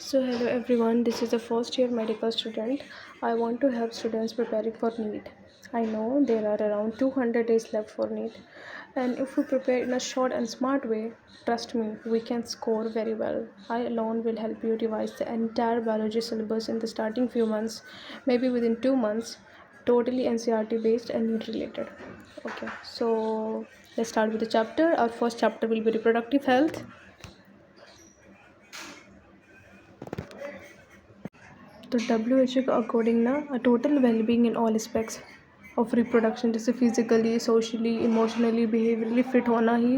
So hello everyone, this is a first year medical student. I want to help students preparing for NEET. I know there are around 200 days left for NEET, and if we prepare in a short and smart way, trust me, we can score very well. I alone will help you revise the entire biology syllabus in the starting few months, maybe within 2 months, totally NCERT based and NEET related. Okay, so let's start with the chapter. Our first chapter will be reproductive health. तो WHO के according ना total wellbeing in all aspects of reproduction, जैसे physically, socially, emotionally, behaviourally fit होना ही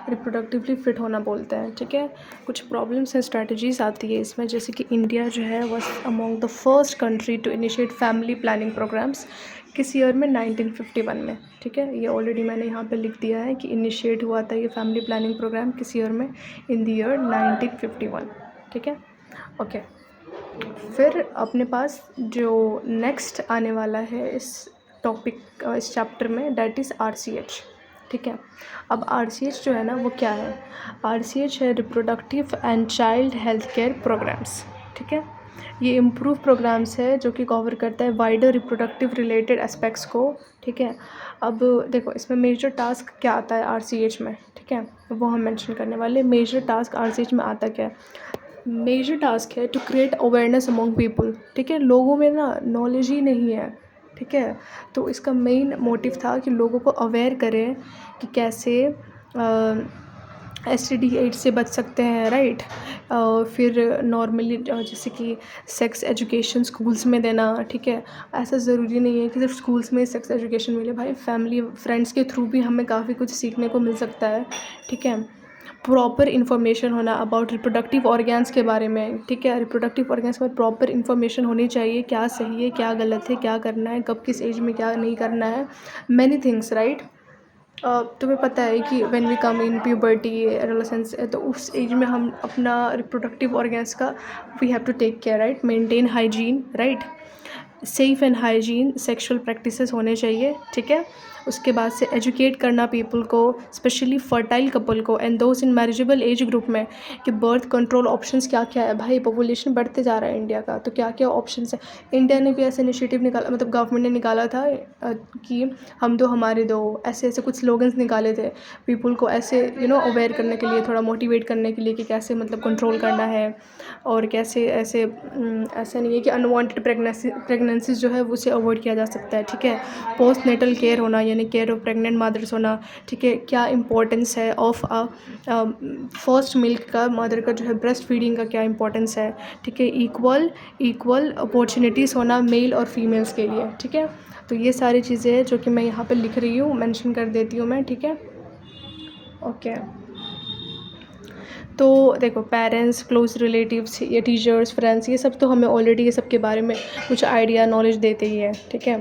reproductively fit होना बोलते हैं. ठीक है, कुछ प्रॉब्लम्स एंड स्ट्रैटेजीज आती है इसमें, जैसे कि इंडिया जो है was among the first country to initiate family planning programmes किस ईयर में, 1951 में. ठीक है, ये ऑलरेडी मैंने यहाँ पे लिख दिया है कि इनिशिएट हुआ था ये फैमिली प्लानिंग प्रोग्राम किस ईयर में, इन द ईयर 1951. ठीक है, ओके. फिर अपने पास जो नेक्स्ट आने वाला है इस टॉपिक इस चैप्टर में, डैट इज़ RCH. ठीक है, अब RCH जो है ना वो क्या है, RCH है reproductive and child health care programmes. ठीक है, ये इम्प्रूव प्रोग्राम्स है जो कि कवर करता है वाइडर रिप्रोडक्टिव रिलेटेड एस्पेक्ट्स को. ठीक है, अब देखो इसमें मेजर टास्क क्या आता है RCH में. ठीक है, वो हम मेंशन करने वाले. मेजर टास्क RCH में आता क्या है, मेजर टास्क है to create awareness among people. ठीक है, लोगों में ना नॉलेज ही नहीं है. ठीक है, तो इसका मेन मोटिव था कि लोगों को अवेयर करें कि कैसे STD एड्स से बच सकते हैं. राइट, फिर नॉर्मली जैसे कि सेक्स एजुकेशन स्कूल्स में देना. ठीक है, ऐसा ज़रूरी नहीं है कि सिर्फ स्कूल्स में सेक्स एजुकेशन मिले, भाई फैमिली फ्रेंड्स के थ्रू भी हमें काफ़ी कुछ सीखने को मिल सकता है. ठीक है, प्रॉपर इन्फॉर्मेशन होना अबाउट रिप्रोडक्टिव ऑर्गन्स के बारे में. ठीक है, रिप्रोडक्टिव ऑर्गन्स पर प्रॉपर इन्फॉर्मेशन होनी चाहिए, क्या सही है, क्या गलत है, क्या करना है, कब किस एज में क्या नहीं करना है, मैनी थिंग्स. राइट, तुम्हें पता है कि when we come in puberty, adolescence, तो उस एज में हम अपना रिप्रोडक्टिव ऑर्गन्स का we have to take care. Right, maintain hygiene. Right, safe and hygiene sexual practices होने चाहिए. ठीक है, उसके बाद से एजुकेट करना पीपल को, स्पेशली फर्टाइल कपल को and those in marriageable age group में, कि बर्थ कंट्रोल ऑप्शंस क्या क्या है. भाई पॉपुलेशन बढ़ते जा रहा है इंडिया का, तो क्या क्या ऑप्शंस है. इंडिया ने भी ऐसे इनिशिएटिव निकाला, मतलब गवर्नमेंट ने निकाला था कि हम दो हमारे दो, ऐसे ऐसे कुछ स्लोगन्स निकाले थे पीपल को ऐसे अवेयर करने के लिए, थोड़ा मोटिवेट करने के लिए कि कैसे मतलब कंट्रोल करना है और कैसे ऐसे ऐसा नहीं है कि अनवांटेड प्रेगनेंसीज जो है उसे अवॉइड किया जा सकता है. ठीक है, पोस्ट नेटल केयर होना यानी केयर ऑफ प्रेग्नेंट मदर्स होना. ठीक है, क्या इंपॉर्टेंस है ऑफ फर्स्ट मिल्क का, मदर का जो है ब्रेस्ट फीडिंग का क्या इंपॉर्टेंस है. ठीक है, इक्वल अपॉर्चुनिटीज़ होना मेल और फीमेल्स के लिए. ठीक है, तो ये सारी चीज़ें हैं जो कि मैं यहाँ पे लिख रही हूँ, मेंशन कर देती हूँ मैं. ठीक है, ओके. तो देखो पेरेंट्स, क्लोज रिलेटिव्स या टीचर्स, फ्रेंड्स, ये सब तो हमें ऑलरेडी ये सब के बारे में कुछ आइडिया नॉलेज देते ही है. ठीक है,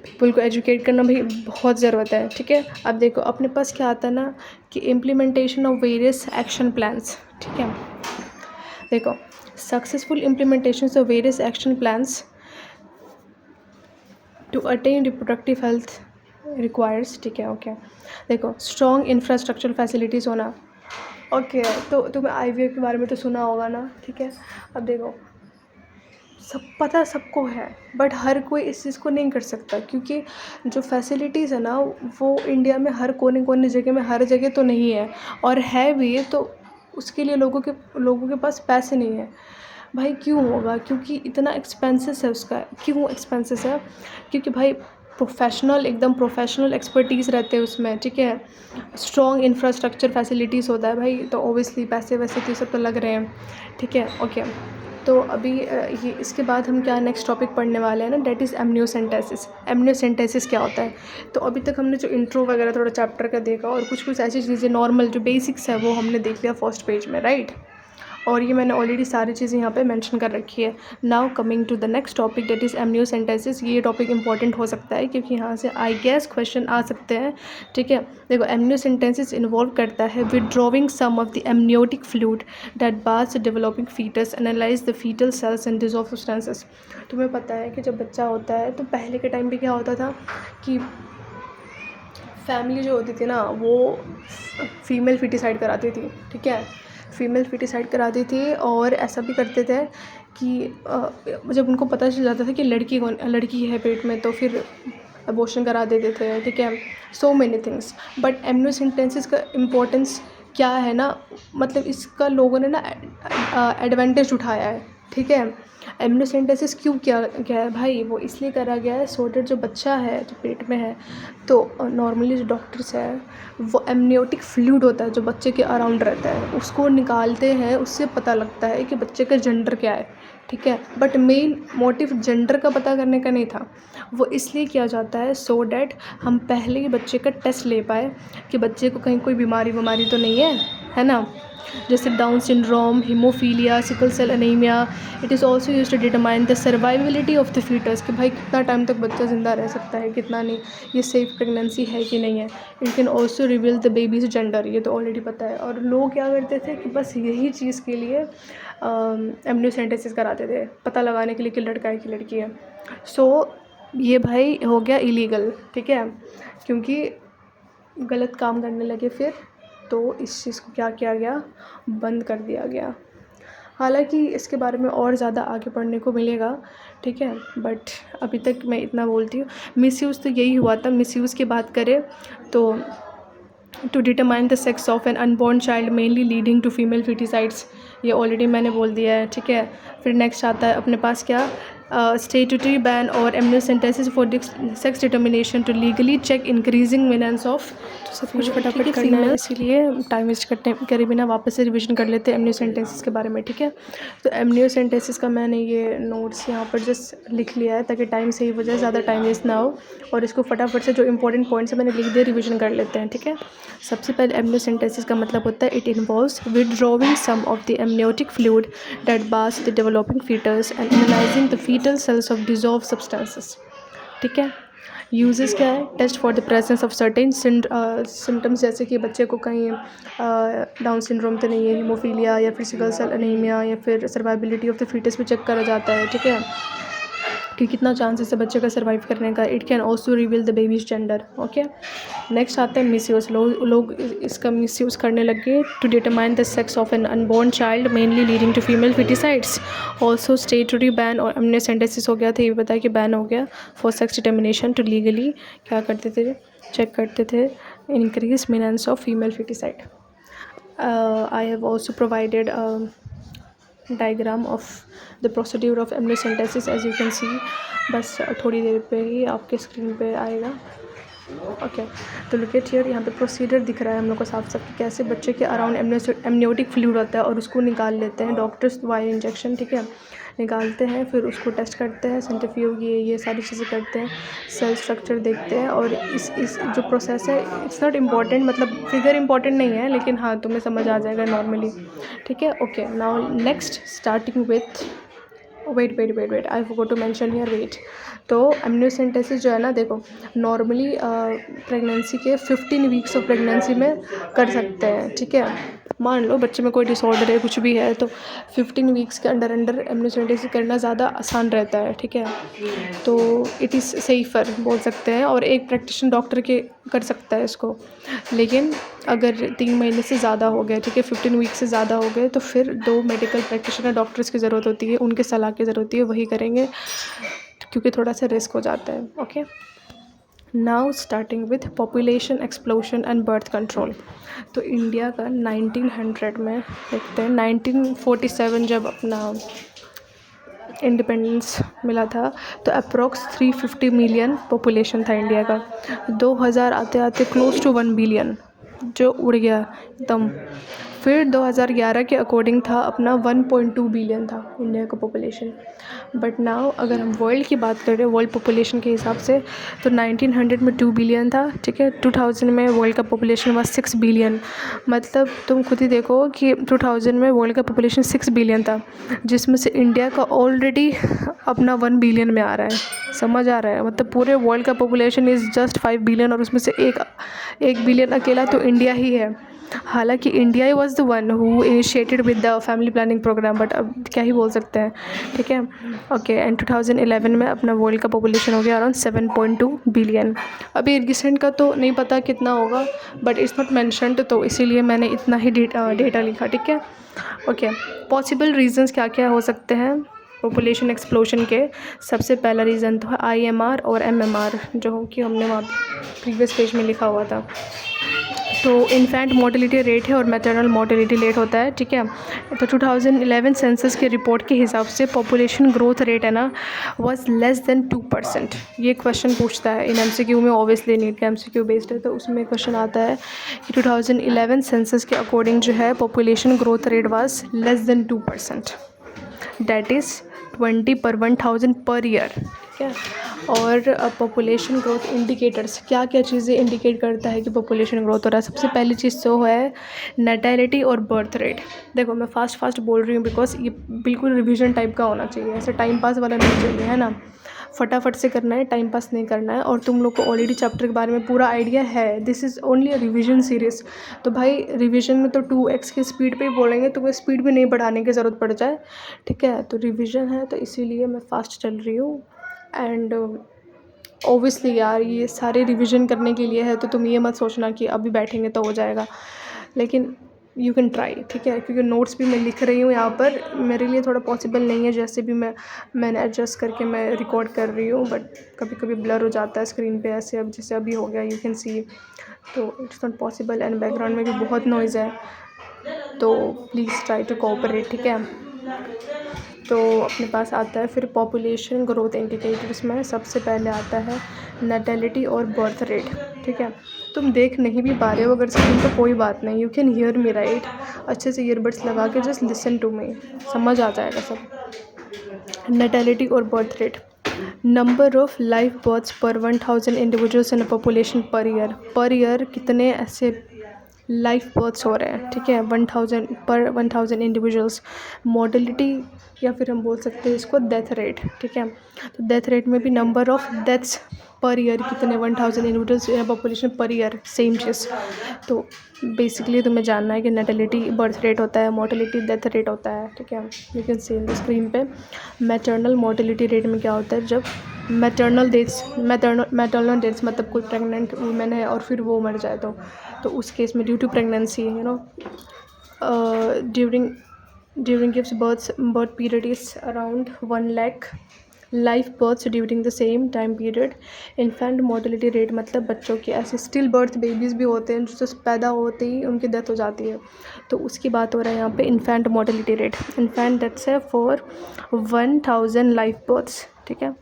पीपल को एजुकेट करना भी बहुत ज़रूरत है. ठीक है, अब देखो अपने पास क्या आता है ना कि implementation of various action plans. ठीक है, देखो successful implementation of various action plans to attain reproductive health requires. ठीक है, ओके. देखो स्ट्रॉन्ग इंफ्रास्ट्रक्चर फैसिलिटीज़ होना. ओके, तो तुम्हें IVF के बारे में तो सुना होगा ना. ठीक है, अब देखो सब पता सबको है, बट हर कोई इस चीज़ को नहीं कर सकता, क्योंकि जो फैसिलिटीज़ है ना वो इंडिया में हर कोने कोने जगह में हर जगह तो नहीं है, और है भी तो उसके लिए लोगों के पास पैसे नहीं है. भाई क्यों होगा, क्योंकि इतना एक्सपेंसेस है उसका. क्यों एक्सपेंसेस है, क्योंकि भाई एकदम प्रोफेशनल एक्सपर्टीज़ रहते हैं उसमें. ठीक है, स्ट्रॉन्ग इंफ्रास्ट्रक्चर फैसिलिटीज़ होता है भाई, तो ओबियसली पैसे वैसे तो सब तो लग रहे हैं. ठीक है, ओके. तो अभी ये इसके बाद हम क्या नेक्स्ट टॉपिक पढ़ने वाले हैं ना, डेट इज़ एमनियोसेंटेसिस. एमनियोसेंटेसिस क्या होता है, तो अभी तक हमने जो इंट्रो वगैरह थोड़ा चैप्टर का देखा और कुछ कुछ ऐसी चीज़ें नॉर्मल जो बेसिक्स है वो हमने देख लिया फर्स्ट पेज में. राइट, और ये मैंने ऑलरेडी सारी चीज़ें यहाँ पे मेंशन कर रखी है. Now coming to the next topic that is amniocentesis. ये टॉपिक इंपॉर्टेंट हो सकता है क्योंकि यहाँ से आई गेस क्वेश्चन आ सकते हैं. ठीक है, देखो एमनियोसेंटेसिस इन्वॉल्व करता है withdrawing some of the amniotic fluid that bathes developing foetus, analyse the foetal cells and dissolve substances. तुम्हें पता है कि जब बच्चा होता है तो पहले के टाइम पे क्या होता था कि फैमिली जो होती थी ना वो फीमेल फिटिसाइड कराती थी. ठीक है, फीमेल फीटिसाइड कराती थी। और ऐसा भी करते थे कि जब उनको पता चल जाता था कि लड़की है पेट में, तो फिर अबॉर्शन करा देते थे, ठीक है। So many things. बट एम्नियोसेंटेंसिस का इम्पोर्टेंस क्या है ना, मतलब इसका लोगों ने ना एडवांटेज उठाया है, ठीक है। एम्नियोसेंटेंसिस क्यों किया गया है भाई, वो इसलिए करा गया है सो दैट जो बच्चा है जो पेट में है, तो नॉर्मली जो डॉक्टर्स है वो एमनियोटिक फ्लूइड होता है जो बच्चे के अराउंड रहता है, उसको निकालते हैं, उससे पता लगता है कि बच्चे का जेंडर क्या है, ठीक है। बट मेन मोटिव जेंडर का पता करने का नहीं था, वो इसलिए किया जाता है सो डैट हम पहले ही बच्चे का टेस्ट ले पाए कि बच्चे को कहीं कोई बीमारी तो नहीं है ना। जैसे Down syndrome, haemophilia, sickle cell anaemia. It is also use to determine the survivability of the foetus, कि भाई कितना टाइम तक बच्चा ज़िंदा रह सकता है, कितना नहीं, ये सेफ प्रेगनेंसी है कि नहीं है। It can also reveal the babies gender, ये तो ऑलरेडी पता है। और लोग क्या करते थे कि बस यही चीज़ के लिए एम्नियोसेंटेसिस कराते थे, पता लगाने के लिए कि लड़का है कि लड़की है। सो ये भाई हो गया इलीगल, ठीक है, क्योंकि गलत काम करने लगे फिर, तो इस चीज़ को क्या किया गया, बंद कर दिया गया। हालांकि इसके बारे में और ज़्यादा आगे पढ़ने को मिलेगा, ठीक है, बट अभी तक मैं इतना बोलती हूँ। मिसयूज़ तो यही हुआ था। मिसयूज़ की बात करें तो to determine the sex of an unborn child mainly leading to female foeticides, ये ऑलरेडी मैंने बोल दिया है, ठीक है। फिर नेक्स्ट आता है अपने पास क्या, स्टेटूटरी बैन और amniocentesis for sex determination to legally check increasing menace of. तो सब कुछ फटाफट करना है, इसीलिए टाइम वेस्ट करने करे बिना वापस से रिवीजन कर लेते हैं एम्नियोसेंटेसिस के बारे में, ठीक है। तो एम्नियोसेंटेसिस का मैंने ये नोट्स यहाँ पर जस्ट लिख लिया है ताकि टाइम सही हो जाए, ज़्यादा टाइम वेस्ट ना हो। और इसको फटाफट से जो इंपॉर्टेंट पॉइंट्स है मैंने लिख दिया, रिवीजन कर लेते हैं, ठीक है। सबसे पहले एम्नियोसेंटेसिस का मतलब होता है it involves withdrawing some of the amniotic fluid that baths the developing foetus and analysing the foetal cells of dissolve substances, ठीक है। यूजेस क्या है, test for the presence of certain symptoms, जैसे कि बच्चे को कहीं डाउन सिंड्रोम तो नहीं है, हीमोफीलिया या फिर सिकल सेल एनीमिया, या फिर सर्वाइबिलिटी ऑफ द फीटस भी चेक करा जाता है, ठीक है, कि कितना चांसेस है बच्चे का सर्वाइव करने का। It can also reveal the baby's gender, okay. Next आता है मिसयूज़। लोग इसका मिसयूज़ करने लगे to determine the sex of an unborn child mainly leading to female foeticides. Also statutory ban और एम्नियोसेंटेसिस हो गया था, ये बताया कि बैन हो गया for sex determination to legally क्या करते थे, चेक करते थे increase menace of female foeticide. I have also provided diagram of the procedure of amniocentesis, as you can see. बस थोड़ी देर पे ही आपके स्क्रीन पे आएगा, ओके। तो लुक एट हियर, यहाँ पे प्रोसीजर दिख रहा है हम लोग को साफ साफ कि कैसे बच्चे के अराउंड एमनियोटिक फ्लूइड होता है और उसको निकाल लेते हैं डॉक्टर्स वायर इंजेक्शन, ठीक है, निकालते हैं, फिर उसको टेस्ट करते हैं, सेंट्रीफ्यूज ये सारी चीज़ें करते हैं, सेल स्ट्रक्चर देखते हैं। और इस जो प्रोसेस है इट्स नॉट इम्पॉर्टेंट, मतलब फिगर इम्पॉर्टेंट नहीं है, लेकिन हाँ तुम्हें समझ आ जाएगा नॉर्मली, ठीक है, okay. Now next starting with wait I forgot to mention here wait. तो एम्नियोसेंटेसिस जो है ना, देखो नॉर्मली प्रेगनेंसी के 15 वीक्स ऑफ प्रेगनेंसी में कर सकते हैं, ठीक है। मान लो बच्चे में कोई डिसऑर्डर है, कुछ भी है, तो 15 वीक्स के अंडर एम्नियोसेंटेसिस करना ज़्यादा आसान रहता है, ठीक है। तो इट इज़ सेफ़र बोल सकते हैं, और एक प्रैक्टिशनर डॉक्टर के कर सकता है इसको। लेकिन अगर 3 महीने से ज़्यादा हो गए, ठीक है, 15 वीक से ज़्यादा हो गए, तो फिर 2 मेडिकल प्रैक्टिशनर डॉक्टर्स की ज़रूरत होती है, उनके सलाह की ज़रूरत होती है, वही करेंगे, क्योंकि थोड़ा सा रिस्क हो जाता है, okay. Now starting with population explosion and birth control. तो इंडिया का 1900 में देखते हैं, 1947 जब अपना इंडिपेंडेंस मिला था, तो अप्रॉक्स 350 मिलियन पॉपुलेशन था इंडिया का। 2000 आते आते क्लोज टू 1 बिलियन, जो उड़ गया एकदम। फिर 2011 के अकॉर्डिंग था अपना 1.2 बिलियन था इंडिया का पॉपुलेशन। बट नाउ अगर हम वर्ल्ड की बात करें, वर्ल्ड पॉपुलेशन के हिसाब से, तो 1900 में 2 बिलियन था, ठीक है। 2000 में वर्ल्ड का पॉपुलेशन हुआ 6 बिलियन। मतलब तुम खुद ही देखो कि 2000 में वर्ल्ड का पॉपुलेशन 6 बिलियन था, जिसमें से इंडिया का ऑलरेडी अपना 1 बिलियन में आ रहा है, समझ आ रहा है। मतलब पूरे वर्ल्ड का पॉपुलेशन इज़ जस्ट 5 बिलियन, और उसमें से एक बिलियन अकेला तो इंडिया ही है। हालांकि इंडिया ही was the one who initiated with the family planning programme, but अब क्या ही बोल सकते हैं, ठीक है। ओके, एंड 2011 में अपना वर्ल्ड का पॉपुलेशन हो गया अराउंड 7.2 बिलियन। अभी रिसेंट का तो नहीं पता कितना होगा, बट इट्स नॉट मैंशनड, तो इसीलिए मैंने इतना ही डेटा लिखा, ठीक है। ओके, पॉसिबल रीजंस क्या क्या हो सकते हैं पॉपुलेशन एक्सप्लोजन के। सबसे पहला रीज़न तो है IMR और MMR, जो कि हमने वहाँ प्रीवियस पेज में लिखा हुआ था। तो इन्फेंट मोर्टेलिटी रेट है और मैटरनल मोर्टेलिटी रेट होता है, ठीक है। तो 2011 सेंसस के रिपोर्ट के हिसाब से पॉपुलेशन ग्रोथ रेट है ना वाज लेस देन 2%। ये क्वेश्चन पूछता है इन MCQ में, ऑब्वियसली नीट का MCQ बेस्ड है, तो उसमें क्वेश्चन आता है कि 2011 सेंसस के अकॉर्डिंग जो है population growth rate was less than 2%, that is 20 पर 1000 पर ईयर, ठीक है। और पॉपुलेशन ग्रोथ इंडिकेटर्स, क्या क्या चीज़ें इंडिकेट करता है कि पॉपुलेशन ग्रोथ हो रहा है। सबसे पहली चीज़ तो है नेटैलिटी और बर्थ रेट। देखो मैं फास्ट बोल रही हूँ बिकॉज ये बिल्कुल रिवीजन टाइप का होना चाहिए, ऐसे टाइम पास वाला नहीं चाहिए, है ना। फटाफट से करना है, टाइम पास नहीं करना है। और तुम लोग को ऑलरेडी चैप्टर के बारे में पूरा आइडिया है, this is only a revision series. तो भाई रिवीजन में तो 2x की स्पीड पे ही बोलेंगे, तुम्हें स्पीड भी नहीं बढ़ाने की ज़रूरत पड़ जाए, ठीक है। तो रिवीजन है, तो इसीलिए मैं फ़ास्ट चल रही हूँ। एंड ऑब्वियसली यार ये सारे रिवीजन करने के लिए है, तो तुम ये मत सोचना कि अभी बैठेंगे तो हो जाएगा, लेकिन यू कैन ट्राई, ठीक है। क्योंकि नोट्स भी मैं लिख रही हूँ यहाँ पर, मेरे लिए थोड़ा पॉसिबल नहीं है, जैसे भी मैंने एडजस्ट करके मैं रिकॉर्ड कर रही हूँ, बट कभी कभी ब्लर हो जाता है स्क्रीन पे ऐसे, अब जैसे अभी हो गया यू कैन सी, तो it's not possible. And background में भी बहुत नॉइज़ है, तो प्लीज़ ट्राई टू कोऑपरेट, ठीक है। तो अपने पास आता है फिर पॉपुलेशन ग्रोथ इंडिकेटर्स में सबसे पहले आता है नेटैलिटी और बर्थ रेट, ठीक है। तुम देख नहीं भी पा रहे हो अगर स्क्रीन पर, कोई बात नहीं, you can hear me right. अच्छे से ईयरबड्स लगा के जस्ट लिसन टू मी, समझ आ जाएगा सब। नेटैलिटी और birth rate, number of life births per 1000 individuals in population per year कितने ऐसे लाइफ बर्थ्स हो रहे हैं, ठीक है, 1000 इंडिविजुअल्स। मॉर्टेलिटी या फिर हम बोल सकते हैं इसको डेथ रेट, ठीक है। तो डेथ रेट में भी नंबर ऑफ डेथ्स पर ईयर कितने, 1000 इंडिविजुअल्स या पॉपुलेशन पर ईयर, सेम चीज़। तो बेसिकली तुम्हें जानना है कि नेटलिटी बर्थ रेट होता है, मोर्टेलिटी डेथ रेट होता है, ठीक है। You can C in the screen पे। मैटरनल मोर्टेलिटी रेट में क्या होता है, जब मैटरनल डेथ्स मतलब कोई प्रेग्नेंट वूमेन है और फिर वो मर जाए, तो उस केस में due to pregnancy, you know, during gives birth period is around 1 lakh life births during the same time period. Infant mortality rate मतलब बच्चों की, ऐसे स्टिल बर्थ बेबीज़ भी होते हैं जो पैदा होते ही उनकी डेथ हो जाती है, तो उसकी बात हो रहा है यहाँ पे। Infant mortality rate, infant deaths है फॉर 1000 लाइफ बर्थ्स, ठीक है।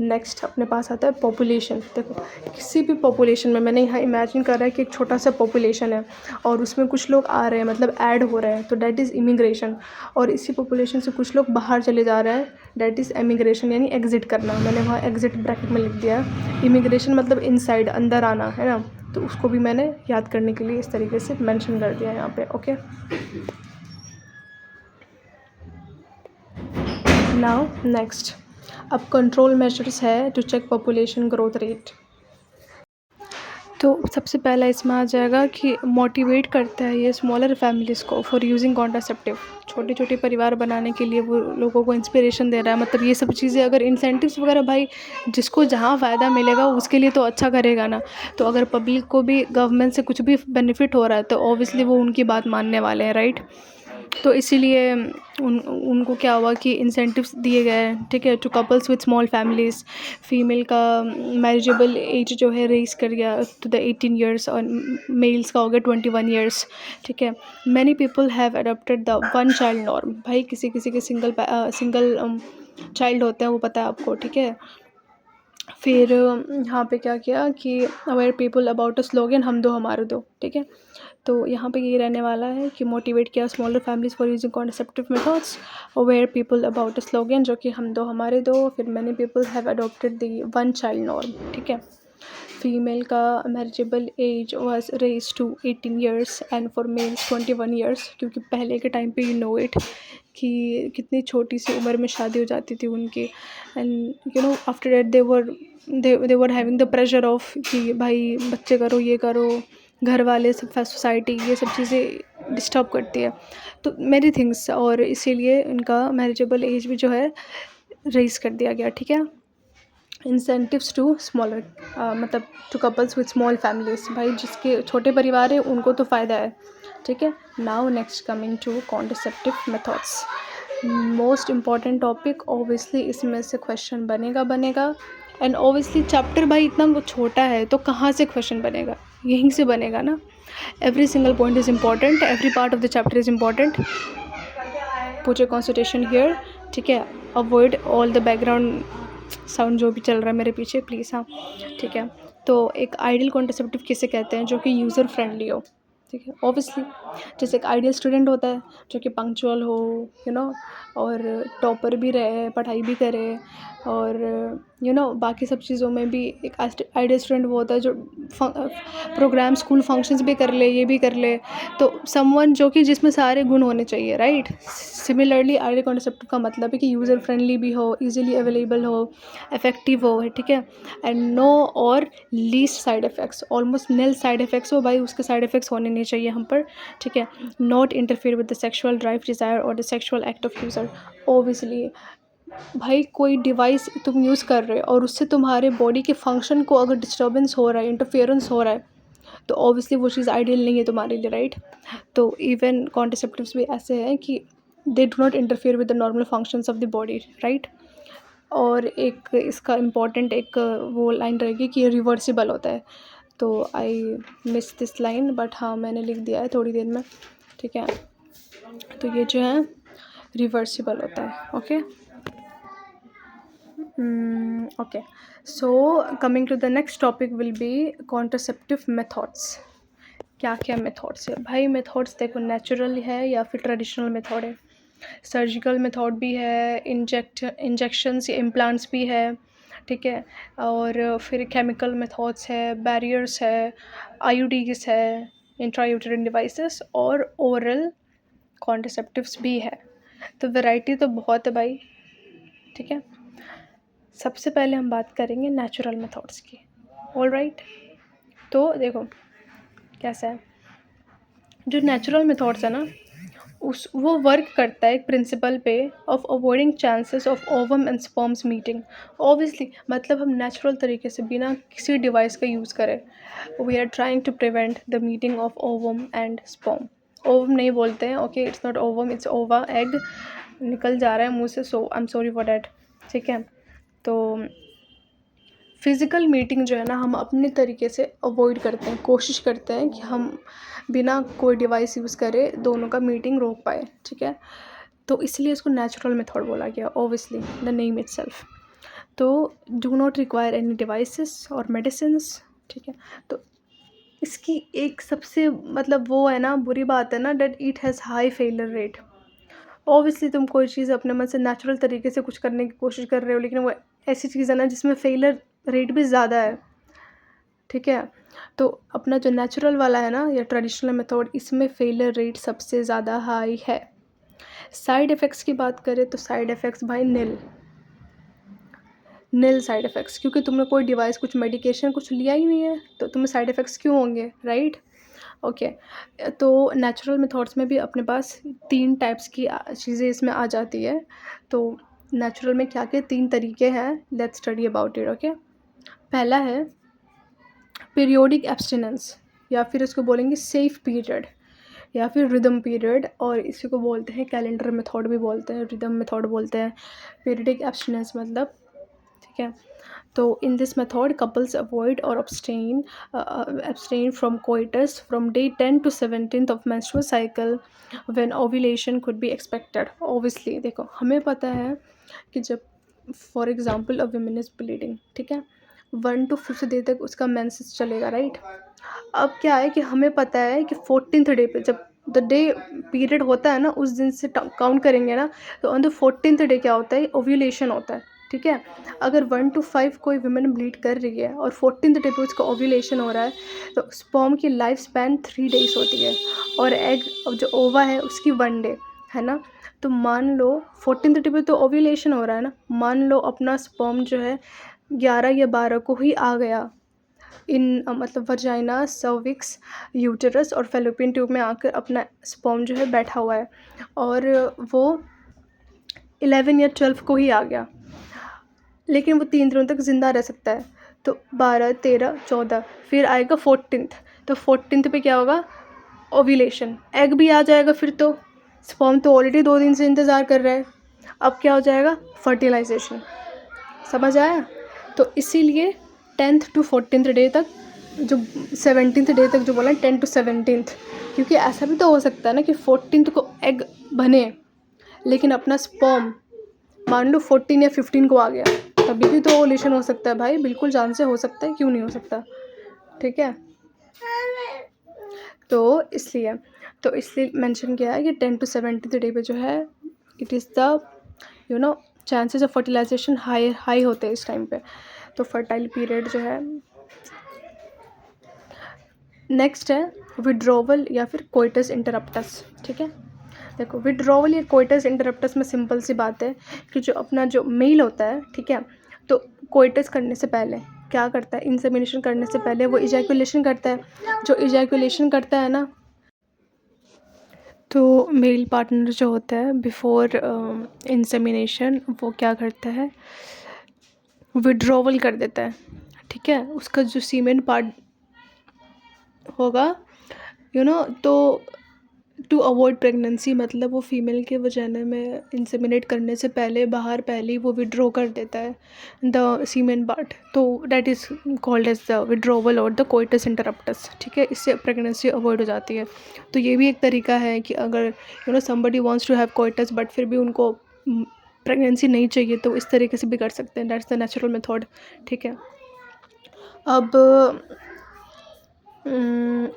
नेक्स्ट अपने पास आता है पॉपुलेशन। देखो किसी भी पॉपुलेशन में, मैंने यहाँ इमेजिन कर रहा है कि एक छोटा सा पॉपुलेशन है और उसमें कुछ लोग आ रहे हैं, मतलब ऐड हो रहे हैं, तो डैट इज़ इमिग्रेशन। और इसी पॉपुलेशन से कुछ लोग बाहर चले जा रहे हैं, डैट इज़ एमिग्रेशन, यानी एग्जिट करना। मैंने वहाँ एग्जिट ब्रैकेट में लिख दिया है। इमिग्रेशन मतलब इनसाइड, अंदर आना, है ना, तो उसको भी मैंने याद करने के लिए इस तरीके से मेंशन कर दिया यहाँ पे, ओके। नाउ नेक्स्ट, अब कंट्रोल मेजर्स है to check population growth rate. तो सबसे पहला इसमें आ जाएगा कि मोटिवेट करता है ये स्मॉलर फैमिलीज़ को फॉर यूजिंग कॉन्ट्रासेप्टिव। छोटे छोटे परिवार बनाने के लिए वो लोगों को इंस्पिरेशन दे रहा है। मतलब ये सब चीज़ें अगर इंसेंटिव्स वगैरह, भाई जिसको जहाँ फ़ायदा मिलेगा उसके लिए तो अच्छा करेगा ना। तो अगर पब्लिक को भी गवर्नमेंट से कुछ भी बेनिफिट हो रहा है तो ऑब्वियसली वो उनकी बात मानने वाले हैं, राइट। तो इसीलिए उनको क्या हुआ कि इंसेंटिव्स दिए गए हैं, ठीक है, to couples with small families. Female का मैरिजेबल एज जो है रेस कर गया टू द 18 ईयर्स और मेल्स का हो गया 21 ईयर्स, ठीक है। Many people have adopted the one child norm. भाई किसी किसी के सिंगल चाइल्ड होते हैं, वो पता है आपको, ठीक है। फिर यहाँ पे क्या किया कि aware people about a slogan हम दो हमारे दो, ठीक है। तो यहाँ पे ये रहने वाला है कि मोटिवेट किया smaller families for using contraceptive methods, aware people about a slogan जो कि हम दो हमारे दो। फिर many people have adopted the one child norm, ठीक है। फीमेल का marriageable age was raise to 18 years and for males 21 years, क्योंकि पहले के टाइम पे यू नो इट कि कितनी छोटी सी उम्र में शादी हो जाती थी उनकी। And you know after that they were having the pressure of कि भाई बच्चे करो, ये करो, घर वाले सब सोसाइटी ये सब चीज़ें डिस्टर्ब करती है, तो मेनी थिंग्स, और इसीलिए इनका मैरिजेबल एज भी जो है रेज़ कर दिया गया, ठीक है। इंसेंटिव्स टू स्मॉलर मतलब to couples with small families, भाई जिसके छोटे परिवार है उनको तो फ़ायदा है, ठीक है। Now next coming to contraceptive methods, most important topic, obviously इसमें से क्वेश्चन बनेगा एंड ऑब्वियसली चैप्टर भाई इतना छोटा है तो कहाँ से क्वेश्चन बनेगा, यहीं से बनेगा ना। Every single point is important, every part of the chapter is important, put your concentration here, ठीक है। Avoid all the background sound जो भी चल रहा है मेरे पीछे, प्लीज़, हाँ, ठीक है। तो एक आइडियल कॉन्ट्रासेप्टिव किसे कहते हैं, जो कि यूज़र फ्रेंडली हो, ठीक है। ऑब्वियसली जैसे एक आइडियल स्टूडेंट होता है जो कि पंक्चुअल हो, और टॉपर भी रहे, पढ़ाई भी करे, और बाकी सब चीज़ों में भी एक आइडियल स्टूडेंट वो होता है जो प्रोग्राम स्कूल फंक्शंस भी कर ले, ये भी कर ले, तो समवन जो कि जिसमें सारे गुण होने चाहिए, राइट। सिमिलरली आइडियल कॉन्सेप्ट का मतलब है कि यूज़र फ्रेंडली भी हो, इजीली अवेलेबल हो, इफेक्टिव हो, ठीक है, एंड नो और लीस्ट साइड इफ़ेक्ट्स, ऑलमोस्ट निल साइड इफ़ेक्ट्स हो, भाई उसके साइड इफ़ेक्ट्स होने नहीं चाहिए हम पर, ठीक है। Not interfere with the sexual drive, desire और the sexual act of user, obviously भाई कोई डिवाइस तुम यूज़ कर रहे हो और उससे तुम्हारे बॉडी के फंक्शन को अगर डिस्टर्बेंस हो रहा है, इंटरफेरेंस हो रहा है, तो ऑब्वियसली वो चीज़ आइडियल नहीं है तुम्हारे लिए, राइट। तो इवन कॉन्ट्रासेप्टिव्स भी ऐसे हैं कि they do not interfere with the normal functions of the body, right. और एक इसका इम्पॉर्टेंट एक वो लाइन रहेगी कि ये रिवर्सिबल होता है, तो I miss this line, but हाँ मैंने लिख दिया है थोड़ी देर में, ठीक है। तो ये जो है रिवर्सिबल होता है, okay. Okay, so coming to the next topic will be contraceptive methods. क्या क्या मेथड्स है भाई, मेथड्स देखो नेचुरल है या फिर ट्रेडिशनल मेथड है, सर्जिकल मेथड भी है, इंजेक्शंस या इम्प्लांट्स भी है, ठीक है, और फिर केमिकल मेथड्स है, बैरियर्स है, आईयूडीज है, इंट्रायूटेरिन डिवाइसेस, और ओरल कॉन्ट्रासेप्टिव्स भी है। तो वैरायटी तो बहुत है भाई, ठीक है। सबसे पहले हम बात करेंगे नेचुरल मेथड्स की, ऑलराइट। तो देखो कैसा है, जो नेचुरल मेथड्स है ना, वो वर्क करता है एक प्रिंसिपल पे of avoiding chances of ovum and sperms meeting. Obviously मतलब हम नेचुरल तरीके से बिना किसी डिवाइस का यूज़ करें, we are trying to prevent the meeting of ovum and sperm. Ovum नहीं बोलते हैं, okay, it's not ovum, it's ova, egg निकल जा रहा है मुँह से, so I am sorry for that, ठीक है। तो फ़िज़िकल मीटिंग जो है ना, हम अपने तरीके से अवॉइड करते हैं, कोशिश करते हैं कि हम बिना कोई डिवाइस यूज़ करे दोनों का मीटिंग रोक पाए, ठीक है। तो इसलिए इसको नेचुरल मेथड बोला गया, ऑब्वियसली द नेम इटसेल्फ। तो do not require any devices और मेडिसिन्स, ठीक है। तो इसकी एक सबसे मतलब वो है ना, बुरी बात है ना, that it has high failure rate. Obviously तुम कोई चीज़ अपने मन से नेचुरल तरीके से कुछ करने की कोशिश कर रहे हो, लेकिन वो ऐसी चीज़ है ना जिसमें फेलियर रेट भी ज़्यादा है, ठीक है। तो अपना जो नेचुरल वाला है ना या ट्रेडिशनल मेथड, इसमें फेलियर रेट सबसे ज़्यादा हाई है। साइड इफ़ेक्ट्स की बात करें तो साइड इफ़ेक्ट्स भाई नील साइड इफ़ेक्ट्स, क्योंकि तुमने कोई डिवाइस, कुछ मेडिकेशन कुछ लिया ही नहीं है, तो तुम्हें साइड इफ़ेक्ट्स क्यों होंगे, राइट। ओके, तो नेचुरल मेथड्स में भी अपने पास 3 टाइप्स की चीज़ें इसमें आ जाती है। तो नेचुरल में क्या क्या 3 तरीके हैं, let's study about it, okay. पहला है पीरियोडिक एब्स्टिनेंस, या फिर इसको बोलेंगे सेफ पीरियड या फिर रिदम पीरियड, और इसी को बोलते हैं कैलेंडर मेथड भी बोलते हैं, रिदम मेथड बोलते हैं। पीरियोडिक एब्स्टिनेंस मतलब, ठीक है। तो in this method couples avoid और abstain from coitus from day 10 to 17th of menstrual cycle when ovulation could be expected। obviously देखो हमें पता है कि जब for example a woman is bleeding, ठीक है, 1 to 5th डे तक उसका मेंसेस चलेगा, राइट। अब क्या है कि हमें पता है कि 14th डे पे जब द डे पीरियड होता है ना, उस दिन से काउंट करेंगे ना, तो ऑन द 14th डे क्या होता है, ओव्यूलेशन होता है, ठीक है। अगर 1 to 5 कोई वुमेन ब्लीड कर रही है और 14th डे पे उसका ओव्यूलेशन हो रहा है, तो स्पर्म की लाइफ स्पैन 3 डेज़ होती है, और एग जो ओवा है उसकी 1 डे, है ना। तो मान लो 14th डे पे तो ओव्यूलेशन हो रहा है ना, मान लो अपना स्पर्म जो है 11 या 12 को ही आ गया, इन मतलब वर्जाइना, सर्विक्स, यूटेरस और फैलोपियन ट्यूब में आकर अपना स्पर्म जो है बैठा हुआ है, और वो 11 या 12 को ही आ गया, लेकिन वो 3 दिनों तक ज़िंदा रह सकता है। तो 12, 13, 14 फिर आएगा 14th। तो 14th पे क्या होगा? ओव्यूलेशन, एग भी आ जाएगा फिर तो। स्पर्म तो ऑलरेडी 2 दिन से इंतज़ार कर रहा है, अब क्या हो जाएगा? फर्टिलाइजेशन। समझ आया? तो इसीलिए 10th to 14th डे तक, जो 17th डे तक जो बोला 10 to 17th, क्योंकि ऐसा भी तो हो सकता है ना कि 14th को एग बने, लेकिन अपना स्पर्म मान लो 14 या 15 को आ गया, तभी भी तो ओव्यूलेशन हो सकता है भाई, बिल्कुल चांस से हो सकता है, क्यों नहीं हो सकता? ठीक है, तो इसलिए मेंशन किया है कि 10 to 17th डे पे जो है it is the chances of fertilization high होते हैं इस टाइम पे। तो फर्टाइल पीरियड जो है। नेक्स्ट है विड्रोवल या फिर कोइटस इंटरप्टस। ठीक है, देखो विड्रोवल या कोइटस इंटरप्टस में सिंपल सी बात है कि जो अपना जो मेल होता है, ठीक है, तो कोइटस करने से पहले क्या करता है? इंसेमिनेशन करने से पहले वो इजैकुलेशन करता है। जो इजैकुलेशन करता है ना, तो मेल पार्टनर जो होता है बिफोर इंसेमिनेशन वो क्या करता है? विड्रोवल कर देता है। ठीक है, उसका जो सीमेन पार्ट होगा तो टू अवॉइड प्रेगनेंसी, मतलब वो फीमेल के वजाना में इंसेमिनेट करने से पहले बाहर पहले ही वो विड्रॉ कर देता है द सीमेन पार्ट, तो that is called as the withdrawal और द कोइटस इंटरप्टस। ठीक है, इससे प्रेगनेंसी अवॉइड हो जाती है। तो ये भी एक तरीका है कि अगर somebody wants to have coitus but फिर भी उनको प्रेगनेंसी नहीं चाहिए, तो इस तरीके से भी कर सकते हैं। That's the natural method. ठीक है, अब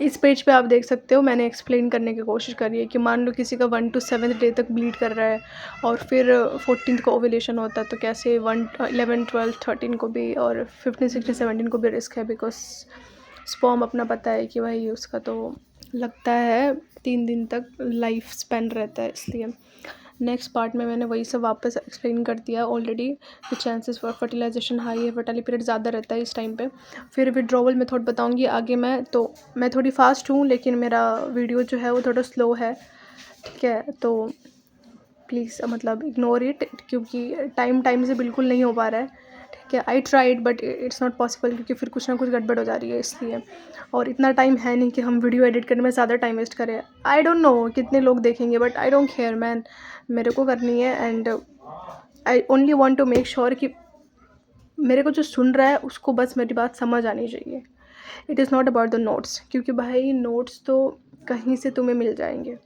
इस पेज पे आप देख सकते हो, मैंने एक्सप्लेन करने की कोशिश करी है कि मान लो किसी का 1 to 7th डे तक ब्लीड कर रहा है और फिर 14th को ओव्यूलेशन होता है, तो कैसे 11, 12, 13 को भी और 15, 16, 17 को भी रिस्क है, बिकॉज स्पर्म अपना पता है कि भाई उसका तो लगता है 3 दिन तक लाइफ स्पेन रहता है, इसलिए। नेक्स्ट पार्ट में मैंने वही सब वापस एक्सप्लेन कर दिया ऑलरेडी कि चांसेस फॉर फर्टिलाइजेशन हाई है, फर्टाइल पीरियड ज़्यादा रहता है इस टाइम पे। फिर विड्रॉवल मेथड बताऊंगी आगे मैं थोड़ी फास्ट हूँ, लेकिन मेरा वीडियो जो है वो थोड़ा स्लो है। ठीक है, तो प्लीज़ मतलब इग्नोर इट, क्योंकि टाइम से बिल्कुल नहीं हो पा रहा है। ठीक है, I tried but it's not possible, क्योंकि फिर कुछ ना कुछ गड़बड़ हो जा रही है, इसलिए। और इतना टाइम है नहीं कि हम वीडियो एडिट करने में ज़्यादा टाइम वेस्ट करें। आई डोंट नो कितने लोग देखेंगे, but I don't care man, मेरे को करनी है। And I only want to make sure कि मेरे को जो सुन रहा है उसको बस मेरी बात समझ आनी चाहिए। It is not about the notes, क्योंकि भाई नोट्स तो कहीं से तुम्हें मिल जाएंगे।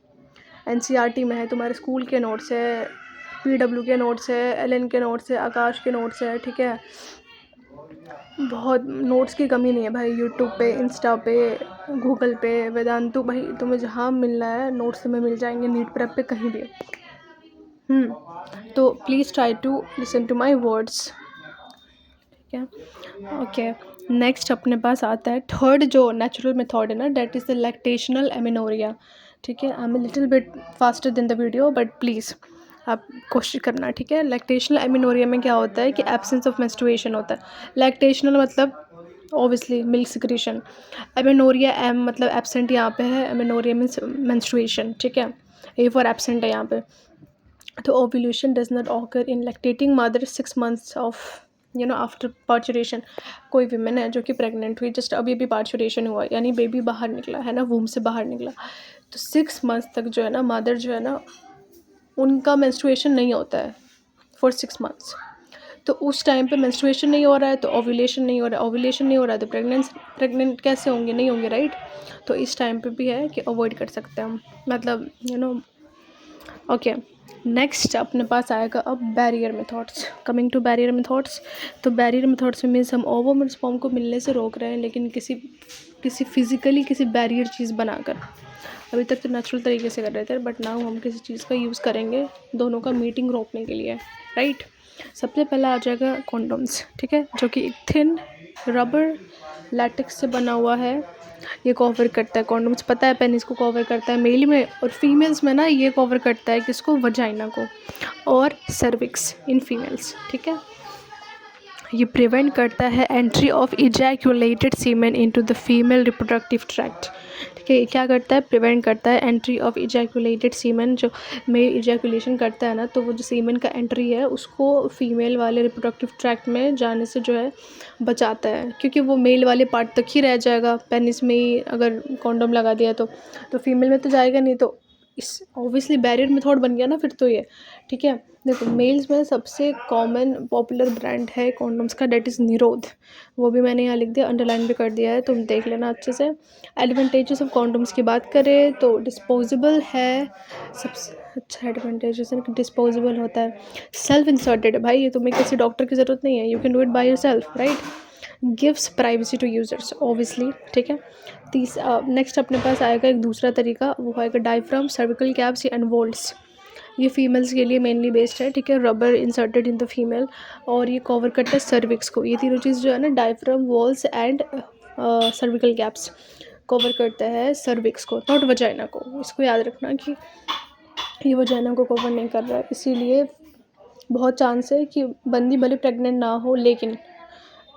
NCERT में है, तुम्हारे स्कूल के नोट्स है, PW के नोट्स है, LN के नोट्स है, आकाश के नोट्स है। ठीक है, बहुत नोट्स की कमी नहीं है भाई। यूट्यूब पे, इंस्टा पे, गूगल पे, वेदांतु, भाई तुम्हें जहाँ मिलना है नोट्स तुम्हें मिल जाएंगे, नीट प्रेप पे कहीं भी। तो please try to listen to my words. ठीक है, ओके। नेक्स्ट अपने पास आता है थर्ड जो नेचुरल मेथड है ना, that is the lactational amenorrhea. ठीक है, I am little bit faster than the video, but please आप कोशिश करना। ठीक है, लैक्टेशनल एमेनोरिया में क्या होता है कि एब्सेंस ऑफ मेंस्ट्रुएशन होता है। लैक्टेशनल मतलब obviously milk secretion, amenorrhea M मतलब एब्सेंट यहाँ पे है, एमेनोरिया मीन्स मेंस्ट्रुएशन। ठीक है, ए फॉर एब्सेंट है यहाँ पे। तो ovulation does not occur in lactating mother 6 months of after parturition. कोई विमेन है जो कि प्रेग्नेंट हुई, जस्ट अभी अभी पार्चुरेशन हुआ, यानी बेबी बाहर निकला है ना, वूम से बाहर निकला, तो 6 months तक जो है ना मदर जो है ना उनका मेंस्ट्रुएशन नहीं होता है फॉर 6 months। तो उस टाइम पे मेंस्ट्रुएशन नहीं हो रहा है, तो ओव्यूलेशन नहीं हो रहा है, ओव्यूलेशन नहीं हो रहा है, तो प्रेग्नेंट कैसे होंगे? नहीं होंगे, राइट। तो इस टाइम पे भी है कि अवॉइड कर सकते हैं हम, मतलब ओके। नेक्स्ट अपने पास आएगा अब barrier methods. Coming to barrier methods, तो बैरियर मेथड्स में मीन्स हम ओवम और स्पर्म को मिलने से रोक रहे हैं, लेकिन किसी फिजिकली किसी बैरियर चीज़ बनाकर। अभी तक तो नेचुरल तरीके से कर रहे थे, बट नाउ हम किसी चीज़ का यूज़ करेंगे दोनों का मीटिंग रोकने के लिए, राइट। सबसे पहला आ जाएगा कॉन्डोम्स। ठीक है, जो कि एक थिन रबर लैटेक्स से बना हुआ है, ये कवर करता है। कॉन्डोम्स पता है पेनिस को कवर करता है मेल में, और फीमेल्स में ना ये कवर करता है किसको? वजाइना को, और सर्विक्स इन फीमेल्स। ठीक है, ये प्रिवेंट करता है entry of ejaculated semen into the female reproductive tract. ठीक है, क्या करता है, प्रिवेंट करता है एंट्री ऑफ इजैक्यूलेटेड सीमेन, जो मेल इजैक्यूलेशन करता है ना, तो वो जो सीमेन का एंट्री है उसको फीमेल वाले रिप्रोडक्टिव ट्रैक्ट में जाने से जो है बचाता है, क्योंकि वो मेल वाले पार्ट तक ही रह जाएगा पेनिस में ही, अगर कॉन्डोम लगा दिया तो फीमेल में तो जाएगा नहीं, तो इस ऑब्वियसली बैरियर मेथड बन गया ना फिर तो ये। ठीक है, देखो मेल्स में सबसे कॉमन पॉपुलर ब्रांड है कॉन्डोम्स का, डेट इज़ निरोध। वो भी मैंने यहाँ लिख दिया, अंडरलाइन भी कर दिया है, तुम देख लेना अच्छे से। एडवांटेजेस ऑफ कॉन्डोम्स की बात करें तो डिस्पोजेबल है, सबसे अच्छा एडवांटेजेस है कि डिस्पोजेबल होता है, सेल्फ इंसर्टेड है, भाई ये तुम्हें किसी डॉक्टर की ज़रूरत नहीं है, you can do it by yourself, right. Gives privacy to users obviously. ठीक है, नेक्स्ट अपने पास आएगा एक दूसरा तरीका, वो आएगा डायफ्राम, सर्विकल कैप्स या एनवोल्ड्स। ये फीमेल्स के लिए मेनली बेस्ड है। ठीक है, rubber inserted in the female, और ये कवर करता है सर्विक्स को। ये तीनों चीज़ जो है ना, diaphragm, walls and cervical caps, cover करता है सर्विक्स को, नॉट वजाइना को। इसको याद रखना कि ये वजाइना को कवर नहीं कर रहा है, इसीलिए बहुत चांस है कि बंदी भले प्रेग्नेंट ना हो, लेकिन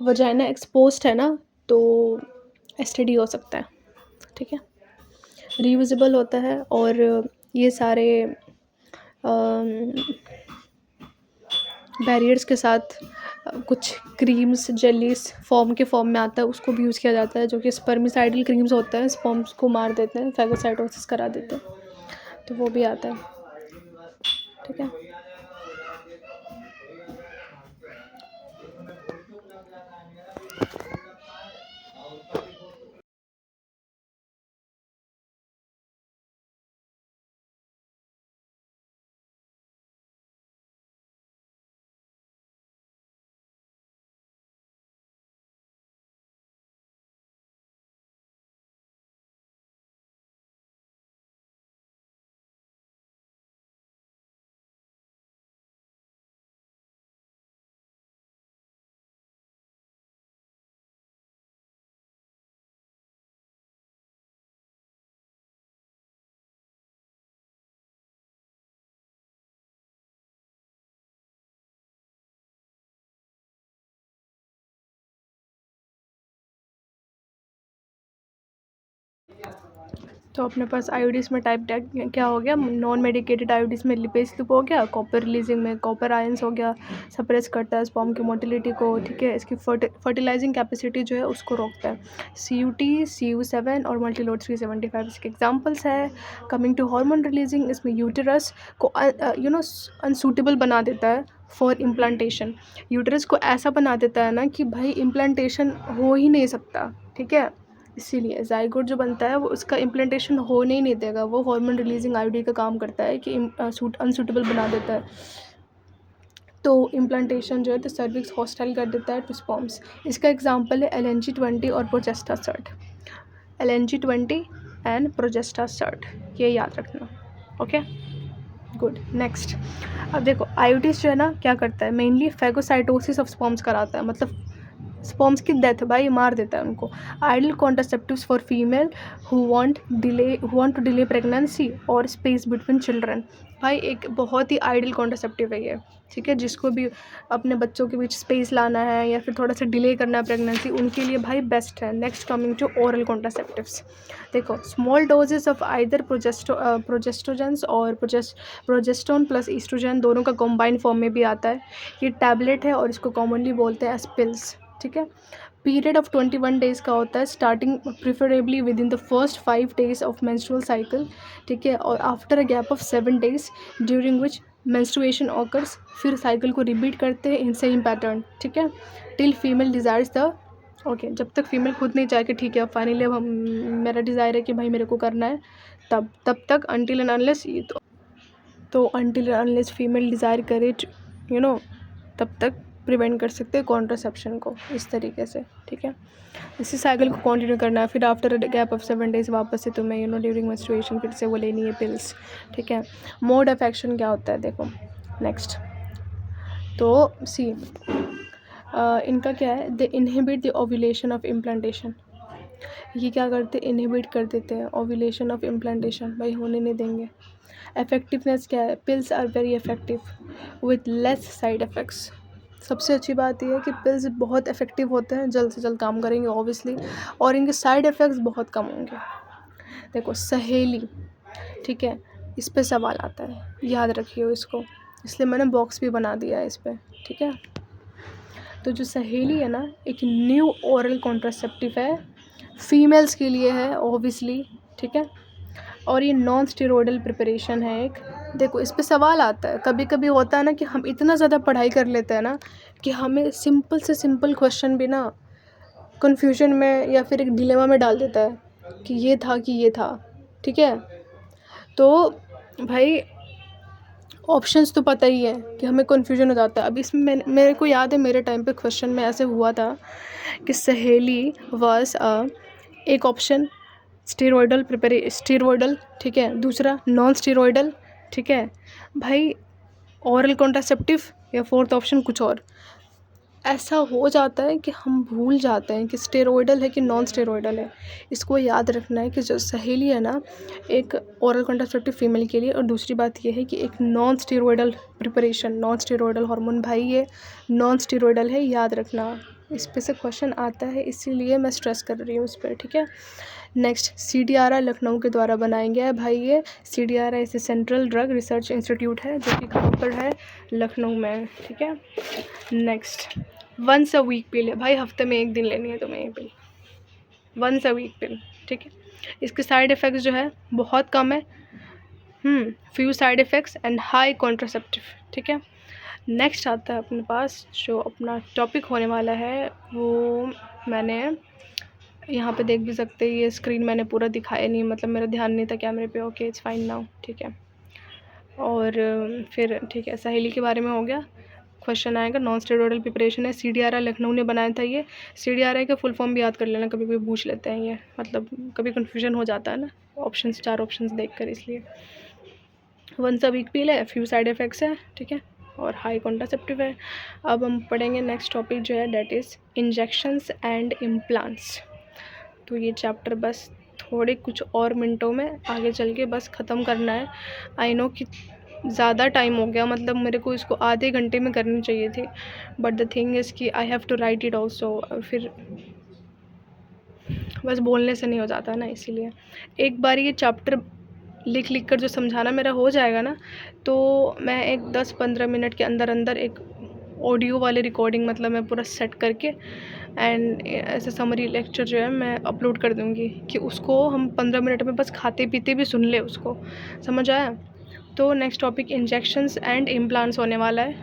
वजाइना एक्सपोज्ड है ना, तो एसटीडी हो सकता है। ठीक है, रीयूजेबल होता है, और ये सारे बैरियर्स के साथ कुछ क्रीम्स, जेलीस फॉर्म में आता है, उसको भी यूज़ किया जाता है, जो कि स्पर्मिसाइडल क्रीम्स होते हैं, स्पर्म्स को मार देते हैं, फैगोसाइटोसिस करा देते हैं, तो वो भी आता है। ठीक है, तो अपने पास आयोडीज में टाइप क्या हो गया, नॉन मेडिकेटेड आयोडीज में लिपेज लूप हो गया, कॉपर रिलीजिंग में कॉपर आयंस हो गया, सप्रेस करता है स्पर्म की मोटिलिटी को। ठीक है, इसकी फर्टिलाइजिंग कैपेसिटी जो है उसको रोकता है। CUT, CU7 और मल्टीलोड 375 इसके एग्जांपल्स है। कमिंग टू हार्मोन रिलीजिंग, इसमें यूटेरस को अनसूटेबल बना देता है फॉर इम्प्लांटेशन। यूटेरस को ऐसा बना देता है ना कि भाई इम्प्लांटेशन हो ही नहीं सकता। ठीक है, इसीलिए ज़ाइगोट जो बनता है वो उसका इम्प्लांटेशन होने ही नहीं देगा, वो हार्मोन रिलीजिंग आईओडी का काम करता है कि अनसूटेबल बना देता है। तो इम्प्लांटेशन जो है तो सर्विक्स हॉस्टाइल कर देता है टू स्पर्म्स। इसका एग्जांपल है LNG-20 और प्रोजेस्टा सर्ट। LNG-20 एंड प्रोजेस्टा सर्ट, ये याद रखना। Okay, good. नेक्स्ट, अब देखो आईओडीज जो है ना क्या करता है, मेनली फैगोसाइटोसिस ऑफ स्पर्म्स कराता है, मतलब स्पर्म्स की डेथ, भाई मार देता है उनको। Ideal contraceptives for female who want to delay pregnancy और स्पेस बिटवीन चिल्ड्रन, भाई एक बहुत ही आइडल कॉन्ट्रासेप्टिव है ये। ठीक है, जिसको भी अपने बच्चों के बीच स्पेस लाना है या फिर थोड़ा सा डिले करना है प्रेगनेंसी, उनके लिए भाई बेस्ट है। Next coming to oral contraceptives, देखो small doses of either progestogens और प्रोजेस्टोन प्लस ईस्ट्रोजन, दोनों का कॉम्बाइंड फॉर्म में भी आता है। ये टैबलेट है और इसको कॉमनली बोलते हैं एज पिल्स। ठीक है, पीरियड ऑफ 21 डेज़ का होता है, starting preferably with in the first 5 days of menstrual cycle. ठीक है, और after a gap of 7 days during which menstruation occurs, फिर साइकिल को रिपीट करते हैं इन सेम पैटर्न। ठीक है, till female desires the, okay, जब तक फीमेल खुद नहीं चाहे कि ठीक है फाइनली अब हम, मेरा डिज़ायर है कि भाई मेरे को करना है, तब तक अनटिल एंड अनलेस, ये तो until and unless female desire करे, तब तक प्रिवेंट कर सकते हैं कॉन्ट्रासेप्शन को इस तरीके से। ठीक है, इसी साइकिल को कंटिन्यू करना है, फिर after a gap of 7 days वापस से तुम्हें ड्यूरिंग मेंस्ट्रुएशन फिर से वो लेनी है पिल्स। ठीक है, मोड ऑफ एक्शन क्या होता है देखो। नेक्स्ट, तो सी इनका क्या है, they inhibit the ovulation of implantation. ये क्या करते, इनहिबिट कर देते हैं ओव्यूलेशन ऑफ इम्प्लांटेशन, भाई होने नहीं देंगे। इफेक्टिवनेस क्या है, pills are very effective with less side effects. सबसे अच्छी बात ये है कि पिल्स बहुत इफ़ेक्टिव होते हैं, जल्द से जल्द काम करेंगे ऑब्वियसली, और इनके साइड इफ़ेक्ट्स बहुत कम होंगे। देखो सहेली, ठीक है, इस पे सवाल आता है, याद रखिए इसको, इसलिए मैंने बॉक्स भी बना दिया है इस पे, ठीक है। तो जो सहेली है ना, एक न्यू ओरल कॉन्ट्रासेप्टिव है, फीमेल्स के लिए है ऑब्वियसली, ठीक है, और ये नॉन स्टेरॉयडल प्रिपरेशन है एक। देखो इस पे सवाल आता है, कभी कभी होता है ना कि हम इतना ज़्यादा पढ़ाई कर लेते हैं ना कि हमें सिंपल से सिंपल क्वेश्चन भी ना कन्फ्यूजन में या फिर एक डिलेमा में डाल देता है कि ये था कि ये था, ठीक है। तो भाई ऑप्शंस तो पता ही है कि हमें कन्फ्यूजन हो जाता है। अब इसमें मेरे को याद है मेरे टाइम पे क्वेश्चन में ऐसे हुआ था कि सहेली वाज एक ऑप्शन स्टेरॉयडल, ठीक है, दूसरा नॉन स्टेरॉयडल, ठीक है भाई, ओरल कॉन्ट्रासेप्टिव, या फोर्थ ऑप्शन कुछ और। ऐसा हो जाता है कि हम भूल जाते हैं कि स्टेरॉयडल है कि नॉन स्टेरॉयडल है। इसको याद रखना है कि जो सहेली है ना, एक ओरल कॉन्ट्रासेप्टिव फीमेल के लिए, और दूसरी बात ये है कि एक non steroidal preparation, non steroidal hormone, भाई ये नॉन स्टेरॉयडल है, याद रखना। इस पे से क्वेश्चन आता है, इसीलिए मैं स्ट्रेस कर रही हूँ इस पर, ठीक है। नेक्स्ट, CDRI लखनऊ के द्वारा बनाया गया है भाई। ये CDRI इसे सेंट्रल ड्रग रिसर्च इंस्टीट्यूट है, जो कि कहाँ पर है, लखनऊ में, ठीक है। Next, once a week pill है भाई, हफ्ते में 1 दिन लेनी है तुम्हें ये पिल, वंस अ वीक पिल, ठीक है। इसके साइड इफ़ेक्ट्स जो है बहुत कम है, few side effects and high contraceptive, ठीक है। नेक्स्ट आता है अपने पास जो अपना टॉपिक होने वाला है, वो मैंने यहाँ पे देख भी सकते हैं, ये स्क्रीन मैंने पूरा दिखाया नहीं, मतलब मेरा ध्यान नहीं था कैमरे पे, ओके इट्स फाइन नाउ, ठीक है। और फिर ठीक है, सहेली के बारे में हो गया। क्वेश्चन आएगा, नॉन स्टेरॉयडल प्रिपरेशन है, CDRI लखनऊ ने बनाया था ये। CDRI का फुल फॉर्म भी याद कर लेना, कभी कभी पूछ लेते हैं ये, मतलब कभी कन्फ्यूजन हो जाता है ना ऑप्शंस, 4 ऑप्शंस देखकर, इसलिए। वंस अ वीक पिल है, फ्यू साइड इफ़ेक्ट्स है, ठीक है, और हाई कॉन्ट्रासेप्टिव है। अब हम पढ़ेंगे नेक्स्ट टॉपिक जो है, that is injections and implants. तो ये चैप्टर बस थोड़े कुछ और मिनटों में आगे चल के बस ख़त्म करना है। आई नो कि ज़्यादा टाइम हो गया, मतलब मेरे को इसको आधे घंटे में करनी चाहिए थी, बट द थिंग इज़ कि I have to write it also, फिर बस बोलने से नहीं हो जाता ना, इसीलिए एक बार ये चैप्टर लिख लिख कर जो समझाना मेरा हो जाएगा ना, तो मैं एक 10-15 मिनट के अंदर अंदर एक ऑडियो वाली रिकॉर्डिंग, मतलब मैं पूरा सेट करके एंड ऐसे समरी लेक्चर जो है मैं अपलोड कर दूँगी कि उसको हम 15 मिनट में बस खाते पीते भी सुन ले उसको, समझ आया। तो next topic injections and implants होने वाला है।